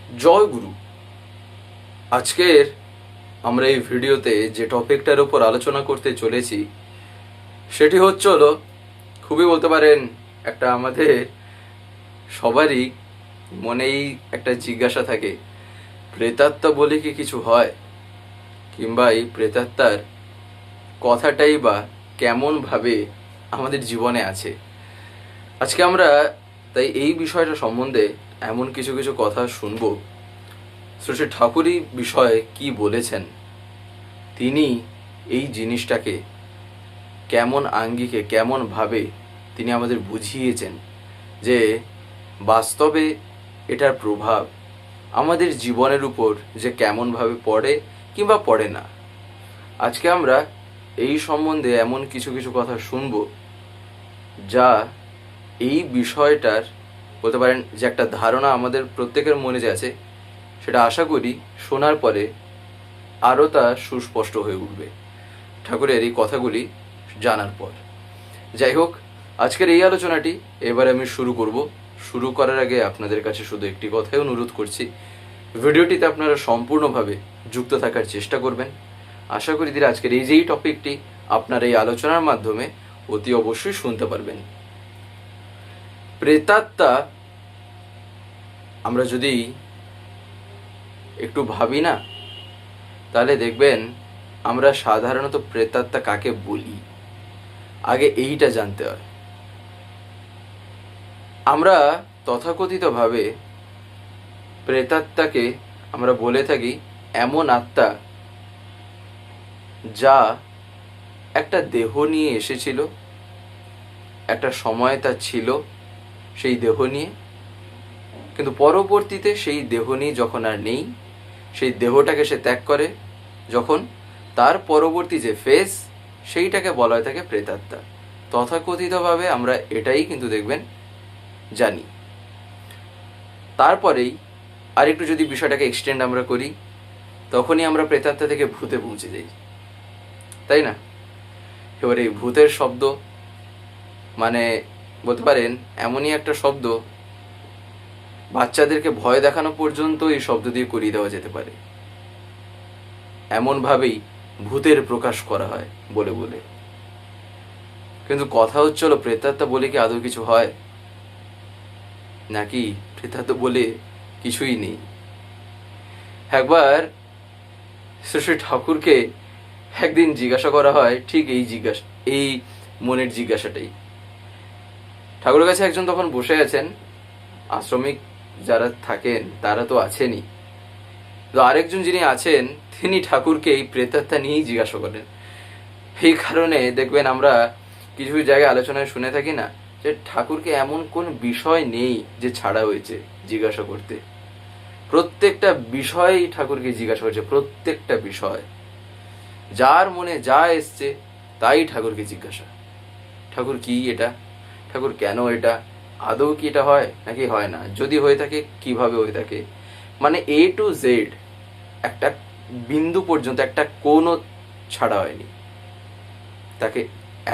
জয় গুরু। আজকের আমরা এই ভিডিওতে যে টপিকটার উপর আলোচনা করতে চলেছি সেটি হলো খুবই বলতে পারেন একটা আমাদের সবারই মনেই একটা জিজ্ঞাসা থাকে, প্রেতাত্মা বলে কি কিছু হয়, কিংবা এই প্রেতাত্মার কথাটাই বা কেমন ভাবে আমাদের জীবনে আছে। আজকে আমরা তাই এই বিষয়টা সম্বন্ধে এমন কিছু কিছু কথা শুনবো। শ্রী ঠাকুরই বিষয়ে কি বলেছেন, তিনি এই জিনিসটাকে কেমন আঙ্গিকে কেমন ভাবে তিনি আমাদের বুঝিয়েছেন যে বাস্তবে এটার প্রভাব আমাদের জীবনের উপর যে কেমনভাবে পড়ে কিংবা পড়ে না। আজকে আমরা এই সম্বন্ধে এমন কিছু কিছু কথা শুনবো যা এই বিষয়টার বলতে পারেন যে একটা ধারণা আমাদের প্রত্যেকের মনে যে আছে, সেটা আশা করি শোনার পরে আরও তা সুস্পষ্ট হয়ে উঠবে ঠাকুরের এই কথাগুলি জানার পর। যাই হোক, আজকের এই আলোচনাটি এবার আমি শুরু করার আগে আপনাদের কাছে শুধু একটি কথাই অনুরোধ করছি, ভিডিওটিতে আপনারা সম্পূর্ণভাবে যুক্ত থাকার চেষ্টা করবেন। আশা করি আজকের এই যেই টপিকটি আপনারা এই আলোচনার মাধ্যমে অতি অবশ্যই শুনতে পারবেন। প্রেতাত্মা আমরা যদি একটু ভাবি না, তাহলে দেখবেন আমরা সাধারণত প্রেতাত্মা কাকে বলি আগে এইটা জানতে হয়। আমরা তথাকথিতভাবে প্রেতাত্মাকে আমরা বলে থাকি এমন আত্মা যা একটা দেহ নিয়ে এসেছিল, একটা সময় তার ছিল সেই দেহ নিয়ে, কিন্তু পরবর্তীতে সেই দেহ নিয়ে যখন আর নেই, সেই দেহটাকে সে ত্যাগ করে যখন, তার পরবর্তী যে ফেজ সেইটাকে বলা হয়ে থাকে প্রেতাত্মা। তথাকথিতভাবে আমরা এটাই কিন্তু দেখবেন জানি। তারপরেই আরেকটু যদি বিষয়টাকে এক্সটেন্ড আমরা করি, তখনই আমরা প্রেতাত্মা থেকে ভূতে পৌঁছে যাই, তাই না? এবার এই ভূতের শব্দ মানে বলতে পারেন এমনই একটা শব্দ, বাচ্চাদেরকে ভয় দেখানো পর্যন্ত এই শব্দ দিয়ে করিয়ে দেওয়া যেতে পারে, এমনভাবেই ভূতের প্রকাশ করা হয় বলে বলে। কিন্তু কথা হচ্ছিল প্রেতাত্মা বলে কি আদৌ কিছু হয়, নাকি প্রেতাত্মা বলে কিছুই নেই? একবার শ্রী ঠাকুরকে একদিন জিজ্ঞাসা করা হয় ঠিক এই মনের জিজ্ঞাসাটাই। ঠাকুরের কাছে একজন তখন বসে আছেন, আশ্রমিক যারা থাকেন তারা তো আছেনই, তো আরেকজন যিনি আছেন তিনি ঠাকুরকে এই প্রেতাত্মা নিয়েই জিজ্ঞাসা করেন। এই কারণে দেখবেন আমরা কিছু জায়গায় আলোচনায় শুনে থাকি না, যে ঠাকুরকে এমন কোন বিষয় নেই যে ছাড়া হয়েছে জিজ্ঞাসা করতে। প্রত্যেকটা বিষয়ই ঠাকুরকে জিজ্ঞাসা করছে, প্রত্যেকটা বিষয় যার মনে যা এসছে তাই ঠাকুরকে জিজ্ঞাসা। ঠাকুর কি এটা, ঠাকুর কেন এটা, আদৌ কি এটা হয় নাকি হয় না, যদি হয়ে থাকে কিভাবে হয়ে থাকে, মানে এ টু জেড একটা বিন্দু পর্যন্ত একটা কোনও ছাড়া হয়নি। তাকে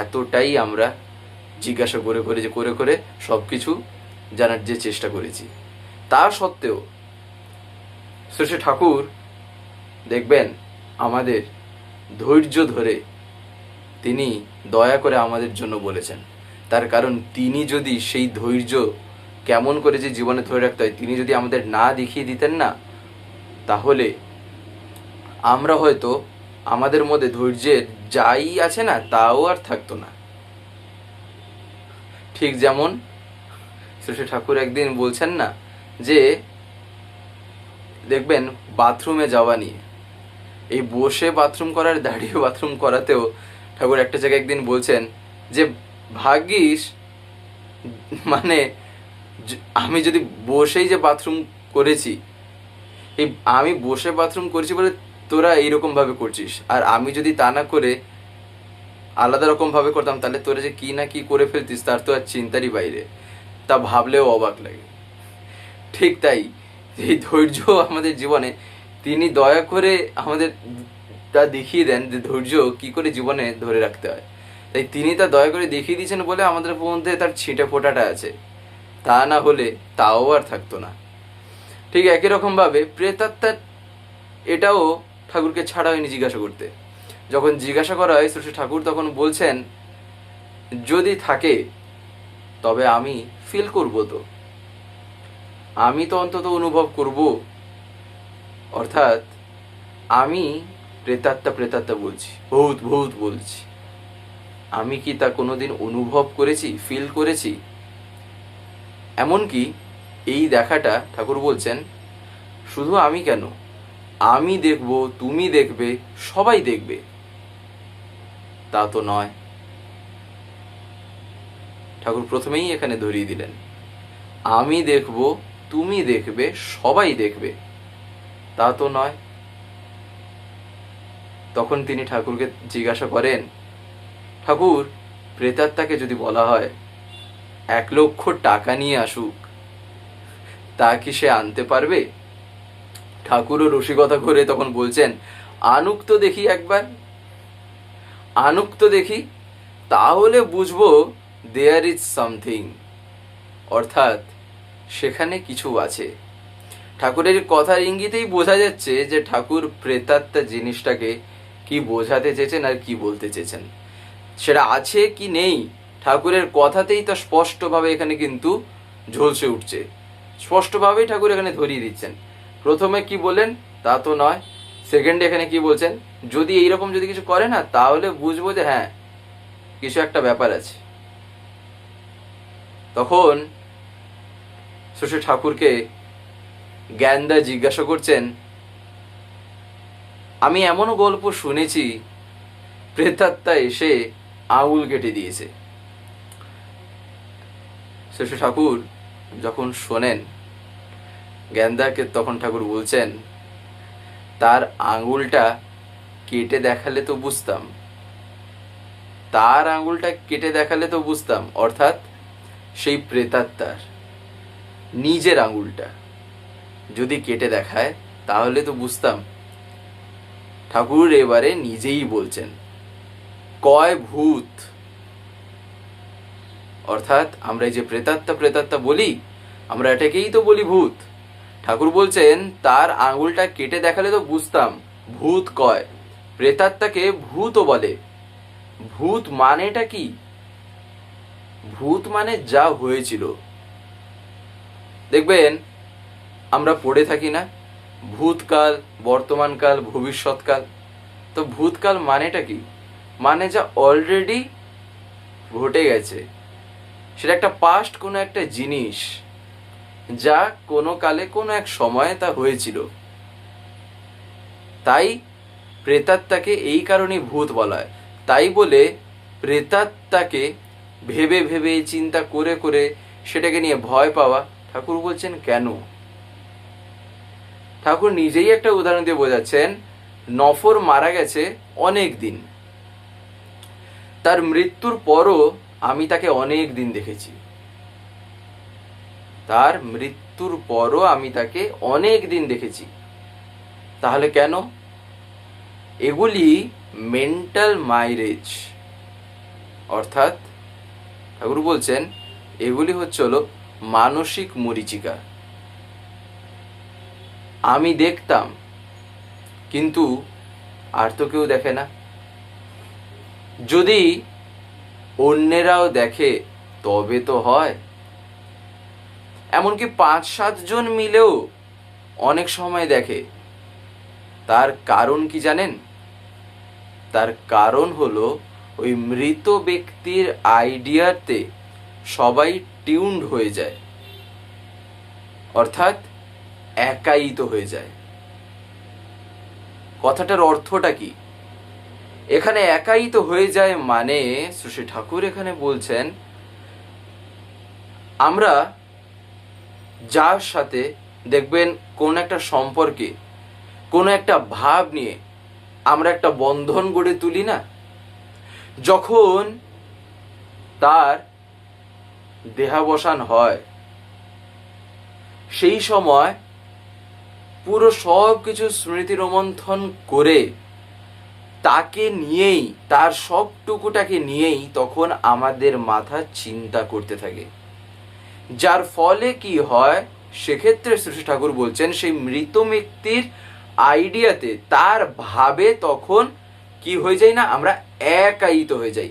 এতটাই আমরা জিজ্ঞাসা করে করে সব কিছু জানার যে চেষ্টা করেছি, তা সত্ত্বেও শ্রী ঠাকুর দেখবেন আমাদের ধৈর্য ধরে তিনি দয়া করে আমাদের জন্য বলেছেন। তার কারণ তিনি যদি সেই ধৈর্য কেমন করে যে জীবনে ধরে রাখতে হয় তিনি যদি আমাদের না দেখিয়ে দিতেন না, তাহলে আমরা হয়তো আমাদের মধ্যে ধৈর্যের যাই আছে না তাও আর থাকতো না। ঠিক যেমন শ্রী ঠাকুর একদিন বলছেন না, যে দেখবেন বাথরুমে যাওয়া নিয়ে, এই বসে বাথরুম করার দাঁড়িয়ে বাথরুম করাতেও ঠাকুর একটা জায়গায় একদিন বলছেন যে ভাগ্যিস, মানে আমি যদি বসেই যে বাথরুম করেছি, এই আমি বসে বাথরুম করেছি বলে তোরা এইরকম ভাবে করছিস, আর আমি যদি তা না করে আলাদা রকম ভাবে করতাম তাহলে তোরা যে কি না কি করে ফেলতিস তার তো আর চিন্তারই বাইরে, তা ভাবলেও অবাক লাগে। ঠিক তাই এই ধৈর্য আমাদের জীবনে তিনি দয়া করে আমাদের তা দেখিয়ে দেন যে ধৈর্য কি করে জীবনে ধরে রাখতে হয়। তাই তিনি তা দয়া করে দেখিয়ে দিয়েছেন বলে আমাদের মধ্যে তার ছিটে ফোটাটা আছে, তা না হলে তাও আর থাকতো না। ঠিক একই রকমভাবে প্রেতাত্মা এটাও ঠাকুরকে ছাড়া হয়নি জিজ্ঞাসা করতে। যখন জিজ্ঞাসা করা হয় শ্রী ঠাকুর তখন বলছেন, যদি থাকে তবে আমি ফিল করব, তো আমি তো অন্তত অনুভব করব। অর্থাৎ আমি প্রেতাত্মা বলছি, ভূত ভূত বলছি, আমি কি তা কোনোদিন অনুভব করেছি, ফিল করেছি? এমনকি এই দেখাটা ঠাকুর বলছেন শুধু আমি কেন, আমি দেখব, তুমি দেখবে, সবাই দেখবে, তা তো নয়। ঠাকুর প্রথমেই এখানে ধরিয়ে দিলেন, আমি দেখব, তুমি দেখবে, সবাই দেখবে, তা তো নয়। তখন তিনি ঠাকুরকে জিজ্ঞাসা করেন, ঠাকুর প্রেতাত্মাকে যদি বলা হয় 1,00,000 টাকা নিয়ে আসুক, তা কি সে আনতে পারবে? ঠাকুরও রসিকতা করে তখন বলছেন, আনুক তো দেখি, একবার আনুক তো দেখি, তাহলে বুঝবো দেয়ার ইজ সামথিং, অর্থাৎ সেখানে কিছু আছে। ঠাকুরের কথার ইঙ্গিতেই বোঝা যাচ্ছে যে ঠাকুর প্রেতাত্মা জিনিসটাকে কি বোঝাতে চেয়েছেন আর কি বলতে চেয়েছেন। সেটা আছে কি নেই ঠাকুরের কথাতেই তা স্পষ্টভাবে এখানে কিন্তু ঝলসে উঠছে। স্পষ্টভাবেই ঠাকুর এখানে ধরিয়ে দিচ্ছেন। প্রথমে কি বললেন, তা তো নয়। সেকেন্ডে এখানে কি বলছেন, যদি এইরকম যদি কিছু করে না, তাহলে বুঝবো যে হ্যাঁ কিছু একটা ব্যাপার আছে। তখন শ্রী ঠাকুরকে জ্ঞানদা জিজ্ঞাসা করছেন, আমি এমনও গল্প শুনেছি প্রেতাত্মা এসে আঙুল কেটে দিয়েছে। শ্রী ঠাকুর যখন শোনেন জ্ঞানদাকে, তখন ঠাকুর বলছেন, তার আঙুলটা কেটে দেখালে তো বুঝতাম, তার আঙুলটা কেটে দেখালে তো বুঝতাম, অর্থাৎ সেই প্রেতাত্মার নিজের আঙুলটা যদি কেটে দেখায় তাহলে তো বুঝতাম। ঠাকুর এবারে নিজেই বলছেন, কয় ভূত, অর্থাৎ আমরা এই যে প্রেতাত্মা বলি, আমরা এটাকেই তো বলি ভূত। ঠাকুর বলছেন তার আঙুলটা কেটে দেখালে তো বুঝতাম, ভূত কয়। প্রেতাত্মাকে ভূতও বলে। ভূত মানেটা কি? ভূত মানে যা হয়েছিল। দেখবেন আমরা পড়ে থাকি না, ভূতকাল, বর্তমানকাল, ভবিষ্যৎকাল। তো ভূতকাল মানেটা কি? মানে যা অলরেডি ঘটে গেছে, সেটা একটা পাস্ট কোনো একটা জিনিস, যা কোনো কালে কোনো এক সময়ে তা হয়েছিল। তাই প্রেতাত্মাকে এই কারণেই ভূত বলা হয়। তাই বলে প্রেতাত্মাকে ভেবে ভেবে চিন্তা করে করে সেটাকে নিয়ে ভয় পাওয়া, ঠাকুর বলছেন কেন? ঠাকুর নিজেই একটা উদাহরণ দিয়ে বোঝাচ্ছেন, নফর মারা গেছে অনেক দিন, তার মৃত্যুর পরও আমি তাকে অনেক দিন দেখেছি। তার মৃত্যুর পরও আমি তাকে অনেক দিন দেখেছি। তাহলে কেন? এগুলি মেন্টাল মাইরেজ, অর্থাৎ ঠাকুর বলছেন এগুলি হলো মানসিক মরীচিকা। আমি দেখতাম, কিন্তু আর তো কেউ দেখে না। যদি অন্যেরাও দেখে তবে তো হয়। এমনকি 5-7 জন মিলেও অনেক সময় দেখে। তার কারণ কি জানেন? তার কারণ হলো ওই মৃত ব্যক্তির আইডিয়াতে সবাই টিউনড হয়ে যায়, অর্থাৎ একায়িত হয়ে যায়। কথাটার অর্থটা কি? এখানে একায়িত হয়ে যায় মানে শ্রী ঠাকুর এখানে বলছেন, আমরা যার সাথে দেখবেন কোন একটা সম্পর্কে, কোন একটা ভাব নিয়ে আমরা একটা বন্ধন গড়ে তুলি না, যখন তার দেহাবসান হয় সেই সময় পুরো সব কিছু স্মৃতি রোমন্থন করে তাকে নিয়েই, তার সবটুকুটাকে নিয়েই তখন আমাদের মাথা চিন্তা করতে থাকে। যার ফলে কি হয়, সেক্ষেত্রে শ্রী ঠাকুর বলছেন সেই মৃত ব্যক্তির আইডিয়াতে, তার ভাবে তখন কি হয়ে যায় না, আমরা একায়িত হয়ে যাই,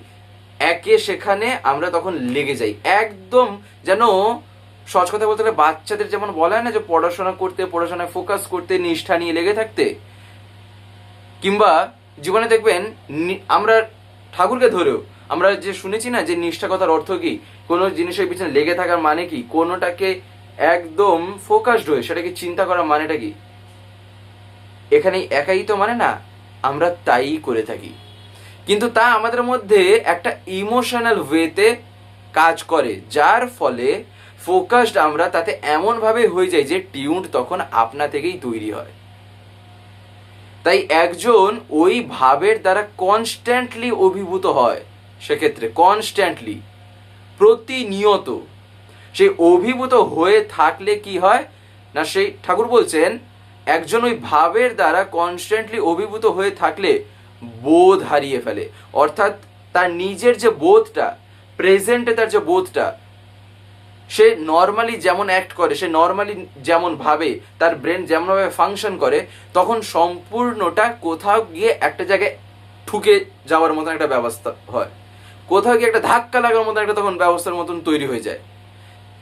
একে সেখানে আমরা তখন লেগে যাই, একদম যেন সহজ কথা বলতে গেলে বাচ্চাদের যেমন বলা হয় না যে পড়াশোনা করতে, পড়াশোনায় ফোকাস করতে, নিষ্ঠা নিয়ে লেগে থাকতে, কিংবা জীবনে দেখবেন আমরা ঠাকুরকে ধরেও আমরা যে শুনেছি না যে নিষ্ঠা কথার অর্থ কি, কোনো জিনিসের পিছনে লেগে থাকার মানে কি, কোনোটাকে একদম ফোকাসড হয়ে সেটাকে চিন্তা করার মানেটা কি, এখানে একাই তো মানে না, আমরা তাই করে থাকি, কিন্তু তা আমাদের মধ্যে একটা ইমোশনাল ওয়েতে কাজ করে, যার ফলে ফোকাসড আমরা তাতে এমনভাবে হয়ে যায় যে টিউন তখন আপনা থেকেই তৈরি হয়। তাই একজন ওই ভাবের দ্বারা কনস্ট্যান্টলি অভিভূত হয়, সেক্ষেত্রে কনস্ট্যান্টলি প্রতিনিয়ত সেই অভিভূত হয়ে থাকলে কি হয় না, সেই ঠাকুর বলছেন একজন ওই ভাবের দ্বারা কনস্ট্যান্টলি অভিভূত হয়ে থাকলে বোধ হারিয়ে ফেলে, অর্থাৎ তার নিজের যে বোধটা, প্রেজেন্টে তার যে বোধটা, সে নর্মালি যেমন অ্যাক্ট করে, সে নর্মালি যেমন ভাবে, তার ব্রেন যেমনভাবে ফাংশন করে, তখন সম্পূর্ণটা কোথাও গিয়ে একটা জায়গায় ঠুকে যাওয়ার মতন একটা ব্যবস্থা হয়, কোথাও গিয়ে একটা ধাক্কা লাগার মতন একটা তখন ব্যবস্থার মতন তৈরি হয়ে যায়,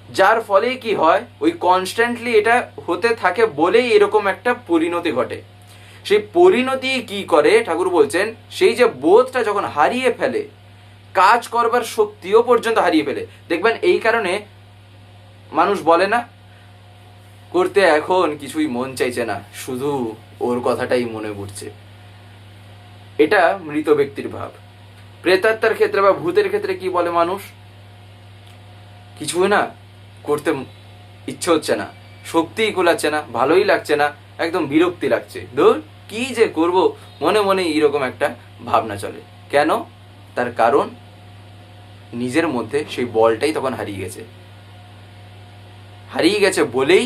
যার ফলে কি হয়, ওই কনস্ট্যান্টলি এটা হতে থাকে বলেই এরকম একটা পরিণতি ঘটে। সেই পরিণতি কি করে ঠাকুর বলছেন, সেই যে বোধটা যখন হারিয়ে ফেলে, কাজ করবার শক্তিও পর্যন্ত হারিয়ে ফেলে। দেখবেন এই কারণে মানুষ বলে না, করতে এখন কিছুই মন চাইছে না, শুধু ওর কথাটাই মনে পড়ছে। এটা মৃত ব্যক্তির ভাব। প্রেতাত্মার ক্ষেত্রে বা ভূতের ক্ষেত্রে কি বলে মানুষ, কিছুই না, করতে ইচ্ছে হচ্ছে না, শক্তিই কুলাচ্ছে না, ভালোই লাগছে না, একদম বিরক্তি লাগছে, ধর কি যে করব, মনে মনে এইরকম একটা ভাবনা চলে। কেন? তার কারণ নিজের মধ্যে সেই বলটাই তখন হারিয়ে গেছে, হারিয়ে গেছে বলেই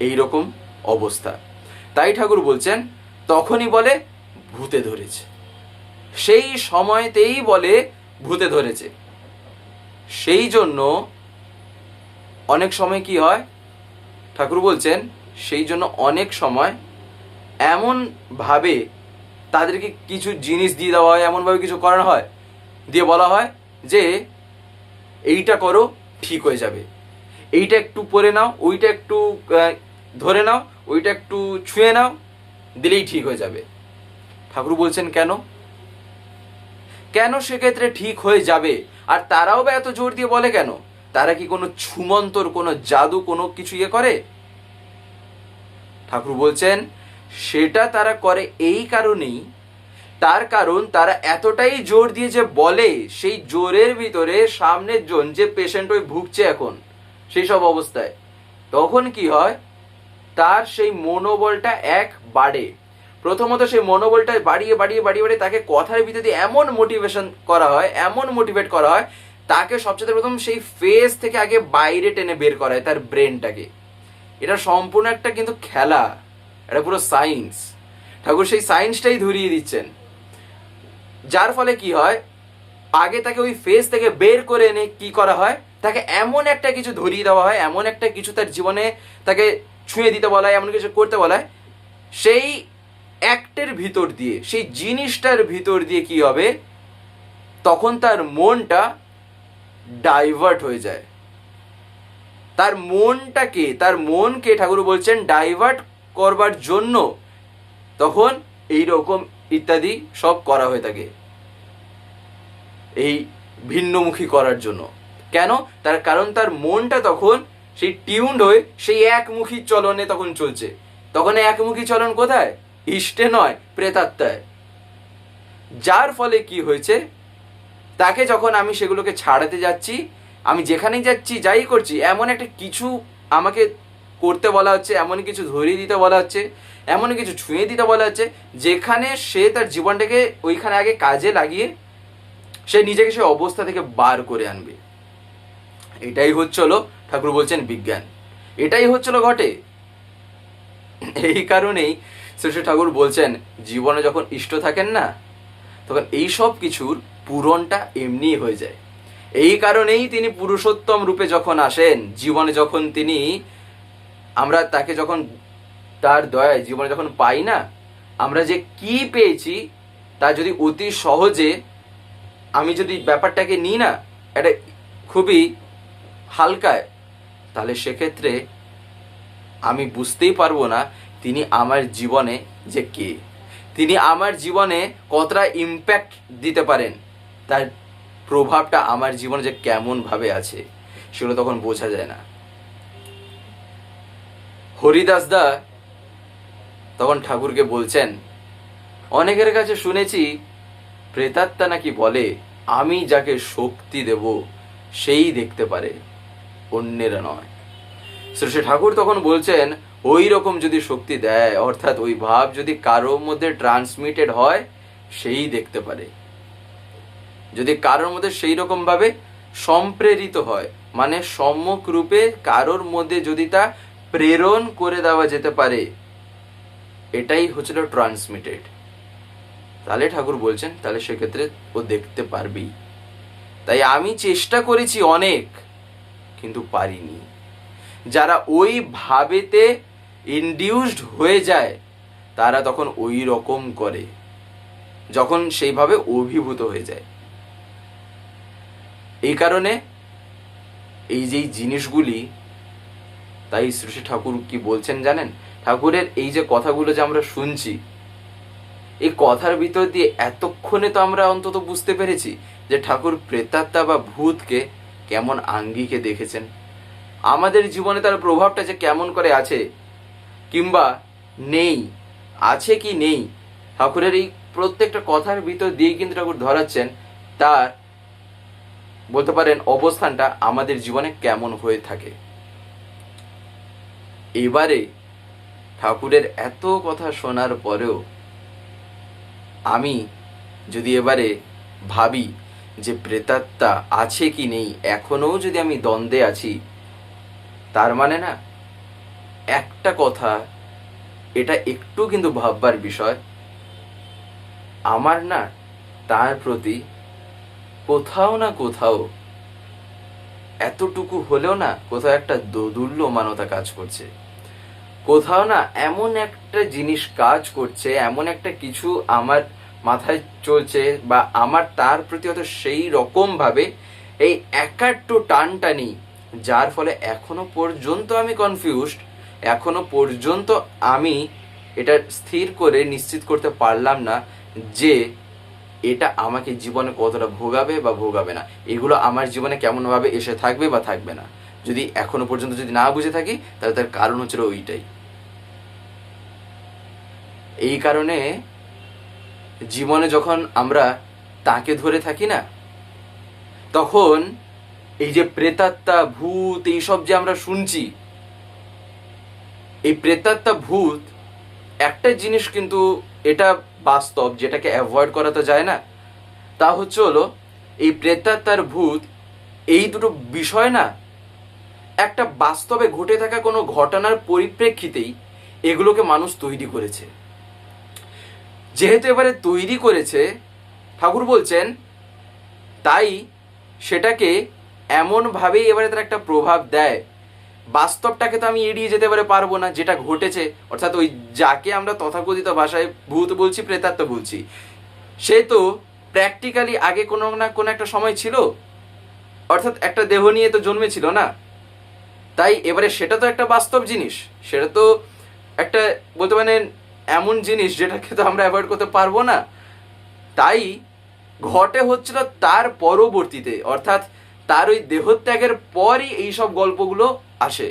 এইরকম অবস্থা। তাই ঠাকুর বলছেন তখনই বলে ভূতে ধরেছে, সেই সময়তেই বলে ভূতে ধরেছে। সেই জন্য অনেক সময় কি হয়, ঠাকুর বলছেন সেই জন্য অনেক সময় এমন ভাবে তাদেরকে কিছু জিনিস দিয়ে দেওয়া হয়, এমনভাবে কিছু করানো হয়, দিয়ে বলা হয় যে এইটা করো ঠিক হয়ে যাবে, এইটা একটু পরে নাও, ওইটা একটু ধরে নাও, ওইটা একটু ছুঁয়ে নাও, দিলেই ঠিক হয়ে যাবে। ঠাকুর বলছেন কেন, কেন সেক্ষেত্রে ঠিক হয়ে যাবে? আর তারাও বা এত জোর দিয়ে বলে কেন? তারা কি কোনো ছুমন্তর, কোনো জাদু, কোনো কিছু ইয়ে করে? ঠাকুর বলছেন সেটা তারা করে এই কারণেই, তার কারণ তারা এতটাই জোর দিয়ে যে বলে, সেই জোরের ভিতরে সামনের জন যে পেশেন্ট ওই ভুগছে এখন সেই সব অবস্থায়, তখন কি হয়, তার সেই মনোবলটা এক বাড়ে। প্রথমত সেই মনোবলটা বাড়িয়ে বাড়িয়ে বাড়িয়ে বাড়িয়ে তাকে কথার ভিতরে এমন মোটিভেশন করা হয়, এমন মোটিভেট করা হয়, তাকে সবচেয়ে প্রথম সেই ফেস থেকে আগে বাইরে টেনে বের করা হয় তার ব্রেনটাকে। এটা সম্পূর্ণ একটা কিন্তু খেলা, এটা পুরো সায়েন্স। ঠাকুর সেই সায়েন্সটাই ধরিয়ে দিচ্ছেন, যার ফলে কি হয়, আগে তাকে ওই ফেস থেকে বের করে এনে কি করা হয়, তাকে এমন একটা কিছু ধরিয়ে দেওয়া হয়, এমন একটা কিছু তার জীবনে তাকে ছুঁয়ে দিতে বলা হয়, এমন কিছু করতে বলা হয়, সেই অ্যাক্টের ভিতর দিয়ে, সেই জিনিসটার ভিতর দিয়ে কি হবে, তখন তার মনটা ডাইভার্ট হয়ে যায়। তার মনকে ঠাকুর বলছেন ডাইভার্ট করবার জন্য তখন এই রকম ইত্যাদি সব করা হয়ে থাকে, এই ভিন্নমুখী করার জন্য। কেন? তার কারণ তার মনটা তখন সেই টিউনড হয়ে সেই একমুখী চলনে তখন চলছে। তখন একমুখী চলন কোথায়? ইষ্টে নয়, প্রেতাত্মায়। যার ফলে কি হয়েছে, তাকে যখন আমি সেগুলোকে ছাড়াতে যাচ্ছি, আমি যেখানেই যাচ্ছি, যাই করছি, এমন একটা কিছু আমাকে করতে বলা হচ্ছে, এমন কিছু ধরিয়ে দিতে বলা হচ্ছে, এমন কিছু ছুঁয়ে দিতে বলা হচ্ছে, যেখানে সে তার জীবনটাকে ওইখানে আগে কাজে লাগিয়ে সে নিজেকে সেই অবস্থা থেকে বার করে আনবে। এটাই হচ্ছিল ঠাকুর বলছেন বিজ্ঞান, এটাই হচ্ছিল ঘটে। এই কারণেই শ্রী ঠাকুর বলছেন জীবনে যখন ইষ্ট থাকেন না, তখন এই সব কিছুর পূরণটা এমনি হয়ে যায়। এই কারণেই তিনি পুরুষোত্তম রূপে যখন আসেন, জীবনে যখন তিনি আমরা তাকে যখন তার দয়ায় জীবনে যখন পাই না, আমরা যে কি পেয়েছি তা যদি অতি সহজে আমি যদি ব্যাপারটাকে নিই না, এটা খুবই হালকায়, তাহলে সেক্ষেত্রে আমি বুঝতেই পারবো না তিনি আমার জীবনে যে কে, তিনি আমার জীবনে কতটা ইম্প্যাক্ট দিতে পারেন, তার প্রভাবটা আমার জীবনে যে কেমন ভাবে আছে সেগুলো তখন বোঝা যায় না। হরিদাস দা তখন ঠাকুরকে বলছেন, অনেকের কাছে শুনেছি প্রেতাত্মা নাকি বলে আমি যাকে শক্তি দেব সেই দেখতে পারে, অন্যেরা নয়। শ্রী ঠাকুর তখন বলছেন, ওই রকম যদি শক্তি দেয়, অর্থাৎ ওই ভাব যদি কারোর মধ্যে ট্রান্সমিটেড হয়, সেই দেখতে পারে। যদি কারোর মধ্যে সেই রকম ভাবে সম্প্রেরিত হয়, মানে সম্যক রূপে কারোর মধ্যে যদি তা প্রেরণ করে দেওয়া যেতে পারে, এটাই হচ্ছিল ট্রান্সমিটেড, তাহলে ঠাকুর বলছেন তাহলে সেক্ষেত্রে ও দেখতে পারবেই। তাই আমি চেষ্টা করেছি অনেক, কিন্তু পারিনি। যারা ওই ভাবেতে ইনডিউসড হয়ে যায় তারা তখন ওই রকম করে, যখন সেইভাবে অভিভূত হয়ে যায়। এই কারণে এই যে জিনিসগুলি, তাই শ্রী ঠাকুর কি বলছেন জানেন, ঠাকুরের এই যে কথাগুলো যে আমরা শুনছি, এই কথার ভিতর দিয়ে এতক্ষণে তো আমরা অন্তত বুঝতে পেরেছি যে ঠাকুর প্রেতাত্মা বা ভূতকে কেমন আঙ্গিকে দেখেছেন, আমাদের জীবনে তার প্রভাবটা যে কেমন করে আছে কিংবা নেই, আছে কি নেই, ঠাকুরের এই প্রত্যেকটা কথার ভিতর দিয়ে কিন্তু ঠাকুর ধরাচ্ছেন তার, বলতে পারেন, অবস্থানটা আমাদের জীবনে কেমন হয়ে থাকে। এবারে ঠাকুরের এত কথা শোনার পরেও আমি যদি এবারে ভাবি যে প্রেতাত্মা আছে কি নেই, এখনো যদি আমি দ্বন্দ্বে আছি, তার মানে না একটা কথা, এটা একটু কিন্তু ভাববার বিষয়, আমার না তার প্রতি কোথাও না কোথাও এতটুকু হলেও না কোথাও একটা দোদুল্যমানতা কাজ করছে, কোথাও না এমন একটা জিনিস কাজ করছে, এমন একটা কিছু আমার মাথায় চলছে, বা আমার তার প্রতি হয়তো সেই রকম ভাবে এই একাট্ট টানটানি, যার ফলে এখনো পর্যন্ত আমি কনফিউজড, এখনো পর্যন্ত আমি এটা স্থির করে নিশ্চিত করতে পারলাম না যে এটা আমাকে জীবনে কতটা ভোগাবে বা ভোগাবে না, এগুলো আমার জীবনে কেমনভাবে এসে থাকবে বা থাকবে না। যদি এখনো পর্যন্ত যদি না বুঝে থাকি, তাহলে তার কারণ হচ্ছিল ওইটাই। এই কারণে জীবনে যখন আমরা তাকে ধরে থাকি না, তখন এই যে প্রেতাত্মা ভূত এইসব যে আমরা শুনছি, এই প্রেতাত্মা ভূত একটা জিনিস কিন্তু এটা বাস্তব, যেটাকে অ্যাভয়েড করা তো যায় না, তা হচ্ছে হলো এই প্রেতাত্মার ভূত, এই দুটো বিষয় না একটা বাস্তবে ঘটে থাকা কোনো ঘটনার পরিপ্রেক্ষিতেই এগুলোকে মানুষ তৈরি করেছে। যেহেতু এবারে তৈরি করেছে, ঠাকুর বলছেন, তাই সেটাকে এমনভাবেই এবারে তার একটা প্রভাব দেয়, বাস্তবটাকে তো আমি এড়িয়ে যেতে পারবো না, যেটা ঘটেছে, অর্থাৎ ওই যাকে আমরা তথাকথিত ভাষায় ভূত বলছি, প্রেতাত্মা বলছি, সে তো প্র্যাকটিক্যালি আগে কোনো না কোনো একটা সময় ছিল, অর্থাৎ একটা দেহ নিয়ে তো জন্মেছিল না, তাই এবারে সেটা তো একটা বাস্তব জিনিস, সেটা তো একটা, বলতে পারেন, এমন জিনিস যেটাকে তো আমরা অ্যাভয়েড করতে পারবো না। তাই ঘটে হচ্ছিল তার পরবর্তীতে, অর্থাৎ তার ওই দেহত্যাগের পরই এইসব গল্পগুলো আসে।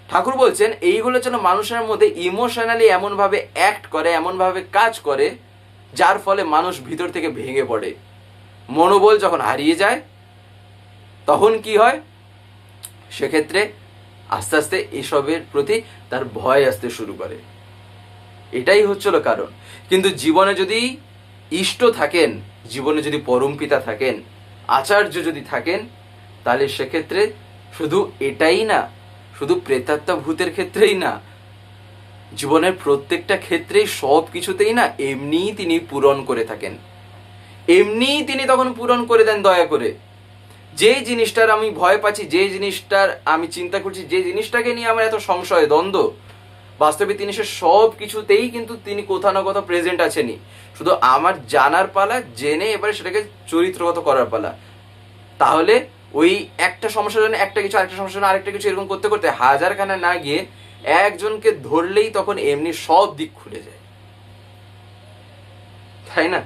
ঠাকুর বলছেন এইগুলো যেন মানুষের মধ্যে ইমোশনালি এমনভাবে অ্যাক্ট করে, এমনভাবে কাজ করে, যার ফলে মানুষ ভিতর থেকে ভেঙে পড়ে, মনোবল যখন হারিয়ে যায়, তখন কি হয়, সেক্ষেত্রে আস্তে আস্তে এসবের প্রতি তার ভয় আসতে শুরু করে। এটাই হচ্ছিল কারণ। কিন্তু জীবনে যদি ইষ্ট থাকেন, জীবনে যদি পরমপিতা থাকেন, আচার্য যদি থাকেন, তাহলে সেক্ষেত্রে শুধু এটাই না, শুধু প্রেতাত্মা ভূতের ক্ষেত্রেই না, জীবনের প্রত্যেকটা ক্ষেত্রেই সব কিছুতেই না এমনিই তিনি পূরণ করে থাকেন, এমনিই তিনি তখন পূরণ করে দেন দয়া করে। যে জিনিসটার আমি ভয় পাচ্ছি, যে জিনিসটার আমি চিন্তা করছি, যে জিনিসটাকে নিয়ে আমার এত সংশয় দ্বন্দ্ব, বাস্তবে তিনি সে সব কিছুতেই কিন্তু তিনি কোথাও না কোথাও প্রেজেন্ট আছেনই। শুধু আমার জানার পালা, জেনে এবারে সেটাকে চরিত্রগত করার পালা। তাহলে ওই একটা সমস্যার জন্য একটা কিছু, আরেকটা সমস্যার জন্য আরেকটা কিছু, এরকম করতে করতে হাজারখানা না গিয়ে একজনকে ধরলেই তখন এমনি সব দিক খুলে যায়, তাই না?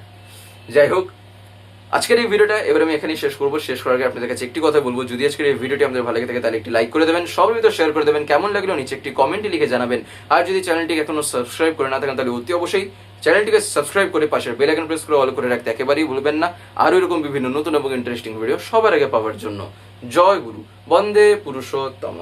যাই হোক, আজকের এই ভিডিওটা এবার আমি এখানেই শেষ করবো। শেষ করার আগে আপনাদের কাছে একটি কথা বলবো, যদি আজকের এই ভিডিওটি আপনাদের ভালো লাগে থাকে তাহলে একটি লাইক করে দেবেন, সবার ভিতরে শেয়ার করে দেবেন, কেমন লাগলো নিচে একটি কমেন্টে লিখে জানাবেন। আর যদি চ্যানেলটিকে এখনো সাবস্ক্রাইব করে না থাকেন তাহলে অতি অবশ্যই চ্যানেলটিকে সাবস্ক্রাইব করে পাশের বেল আইকন প্রেস করে অল করে রাখতে একেবারেই ভুলবেন না, আরও এরকম বিভিন্ন নতুন এবং ইন্টারেস্টিং ভিডিও সবার আগে পাওয়ার জন্য। জয় গুরু, বন্দে পুরুষোত্তম।